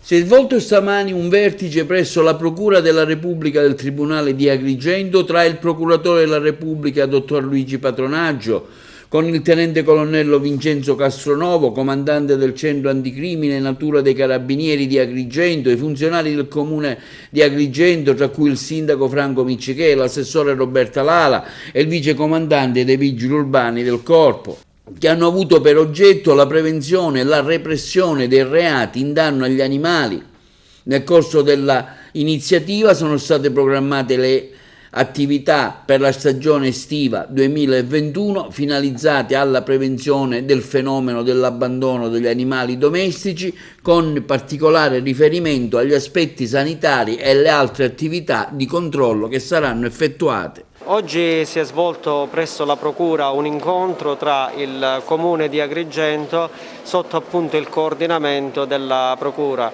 Si è svolto stamani un vertice presso la Procura della Repubblica del Tribunale di Agrigento tra il Procuratore della Repubblica, dottor Luigi Patronaggio, con il Tenente Colonnello Vincenzo Castronovo, comandante del Centro Anticrimine Natura dei Carabinieri di Agrigento, i funzionari del Comune di Agrigento, tra cui il Sindaco Franco Miccichè, l'assessore Roberta Lala e il vicecomandante dei Vigili Urbani del Corpo, che hanno avuto per oggetto la prevenzione e la repressione dei reati in danno agli animali. Nel corso dell'iniziativa sono state programmate le attività per la stagione estiva 2021 finalizzate alla prevenzione del fenomeno dell'abbandono degli animali domestici, con particolare riferimento agli aspetti sanitari e alle altre attività di controllo che saranno effettuate. Oggi si è svolto presso la Procura un incontro tra il Comune di Agrigento sotto appunto il coordinamento della Procura.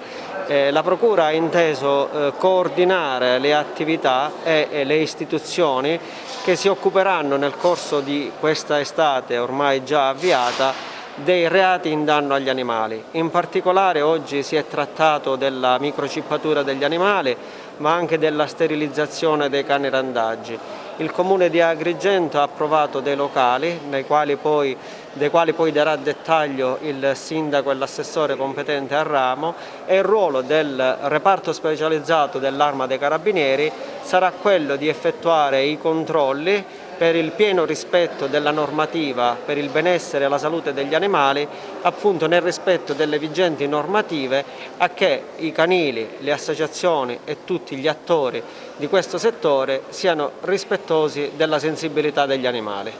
La Procura ha inteso coordinare le attività e le istituzioni che si occuperanno nel corso di questa estate ormai già avviata dei reati in danno agli animali. In particolare oggi si è trattato della microcippatura degli animali, ma anche della sterilizzazione dei cani randaggi. Il Comune di Agrigento ha approvato dei locali dei quali poi darà dettaglio il sindaco e l'assessore competente al ramo, e il ruolo del reparto specializzato dell'Arma dei Carabinieri sarà quello di effettuare i controlli per il pieno rispetto della normativa per il benessere e la salute degli animali, appunto nel rispetto delle vigenti normative, a che i canili, le associazioni e tutti gli attori di questo settore siano rispettosi della sensibilità degli animali.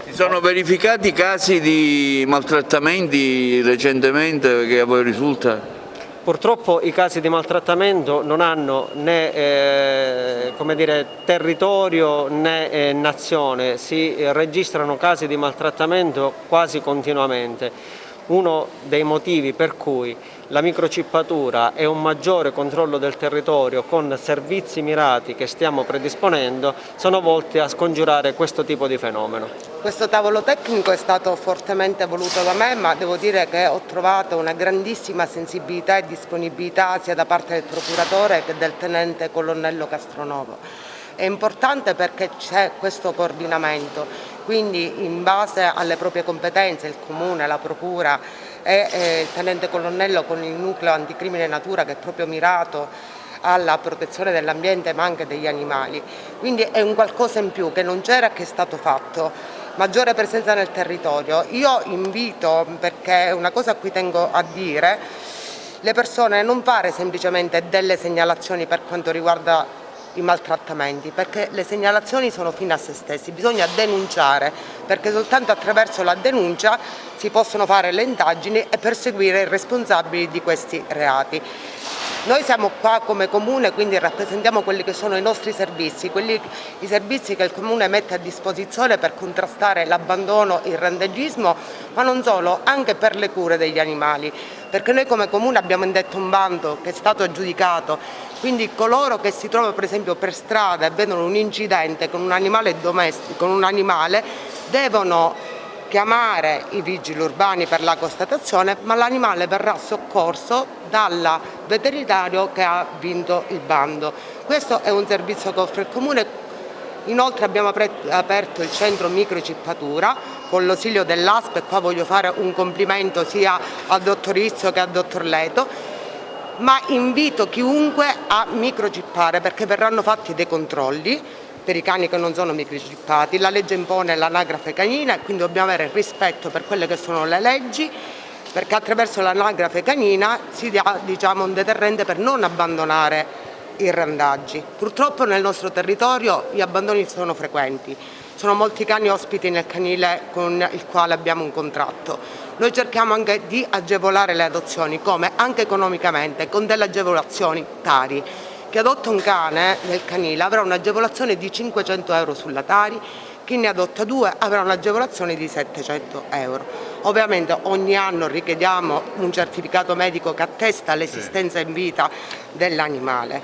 Si sono verificati casi di maltrattamenti recentemente che a voi risulta? Purtroppo i casi di maltrattamento non hanno né territorio né nazione, si registrano casi di maltrattamento quasi continuamente. Uno dei motivi per cui la microcippatura e un maggiore controllo del territorio con servizi mirati che stiamo predisponendo sono volti a scongiurare questo tipo di fenomeno. Questo tavolo tecnico è stato fortemente voluto da me, ma devo dire che ho trovato una grandissima sensibilità e disponibilità sia da parte del procuratore che del tenente colonnello Castronovo. È importante perché c'è questo coordinamento, quindi in base alle proprie competenze il Comune, la Procura e il tenente colonnello con il nucleo anticrimine natura che è proprio mirato alla protezione dell'ambiente ma anche degli animali. Quindi è un qualcosa in più che non c'era e che è stato fatto. Maggiore presenza nel territorio. Io invito, perché è una cosa a cui tengo a dire, le persone a non fare semplicemente delle segnalazioni per quanto riguarda i maltrattamenti, perché le segnalazioni sono fine a se stessi, bisogna denunciare, perché soltanto attraverso la denuncia si possono fare le indagini e perseguire i responsabili di questi reati. Noi siamo qua come Comune, quindi rappresentiamo quelli che sono i nostri servizi, i servizi che il Comune mette a disposizione per contrastare l'abbandono, il randagismo, ma non solo, anche per le cure degli animali, perché noi come Comune abbiamo indetto un bando che è stato aggiudicato, quindi coloro che si trovano per esempio per strada e vedono un incidente con un animale domestico, con un animale, devono chiamare i vigili urbani per la constatazione, ma l'animale verrà soccorso dal veterinario che ha vinto il bando. Questo è un servizio che offre il Comune. Inoltre abbiamo aperto il centro microcippatura con l'ausilio dell'ASP, e qua voglio fare un complimento sia al dottor Izzo che al dottor Leto, ma invito chiunque a microcippare perché verranno fatti dei controlli per i cani che non sono microcippati. La legge impone l'anagrafe canina e quindi dobbiamo avere rispetto per quelle che sono le leggi, perché attraverso l'anagrafe canina si dà un deterrente per non abbandonare i randaggi. Purtroppo nel nostro territorio gli abbandoni sono frequenti, sono molti cani ospiti nel canile con il quale abbiamo un contratto. Noi cerchiamo anche di agevolare le adozioni, come anche economicamente, con delle agevolazioni pari. Chi adotta un cane nel canile avrà un'agevolazione di 500 euro sulla Tari, chi ne adotta due avrà un'agevolazione di 700 euro. Ovviamente ogni anno richiediamo un certificato medico che attesta l'esistenza in vita dell'animale.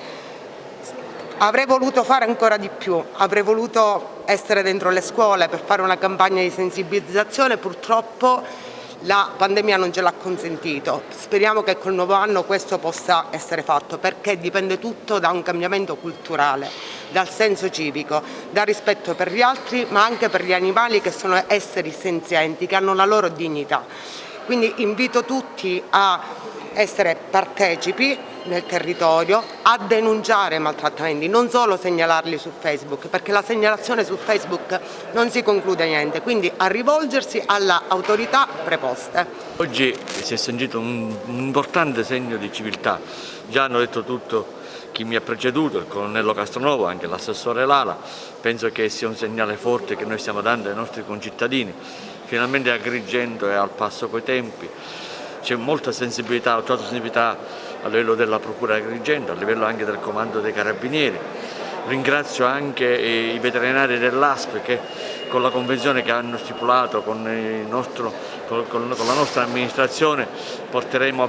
Avrei voluto fare ancora di più, avrei voluto essere dentro le scuole per fare una campagna di sensibilizzazione, purtroppo La pandemia non ce l'ha consentito, speriamo che col nuovo anno questo possa essere fatto, perché dipende tutto da un cambiamento culturale, dal senso civico, dal rispetto per gli altri, ma anche per gli animali, che sono esseri senzienti, che hanno la loro dignità. Quindi invito tutti a essere partecipi nel territorio, a denunciare i maltrattamenti, non solo segnalarli su Facebook, perché la segnalazione su Facebook non si conclude niente, quindi a rivolgersi alle autorità preposte. Oggi si è sentito un importante segno di civiltà, già hanno detto tutto chi mi ha preceduto, il colonnello Castronovo, anche l'assessore Lala. Penso che sia un segnale forte che noi stiamo dando ai nostri concittadini. Finalmente Agrigento è al passo coi tempi, c'è molta sensibilità, ho trovato sensibilità a livello della Procura di Agrigento, a livello anche del Comando dei Carabinieri. Ringrazio anche i veterinari dell'ASP che con la convenzione che hanno stipulato con la nostra amministrazione porteranno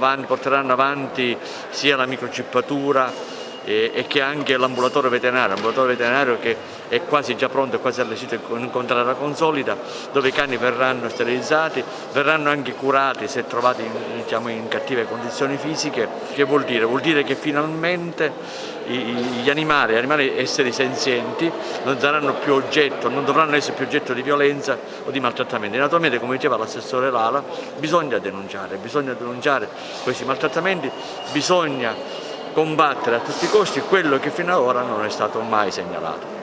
avanti sia la microchippatura e che anche l'ambulatorio veterinario che è quasi già pronto, è quasi all'esito di incontrare la consolida, dove i cani verranno sterilizzati, verranno anche curati se trovati in cattive condizioni fisiche. Che vuol dire? Vuol dire che finalmente gli animali esseri senzienti non saranno più oggetto, non dovranno essere più oggetto di violenza o di maltrattamenti. Naturalmente, come diceva l'assessore Lala, bisogna denunciare questi maltrattamenti, bisogna combattere a tutti i costi quello che fino ad ora non è stato mai segnalato.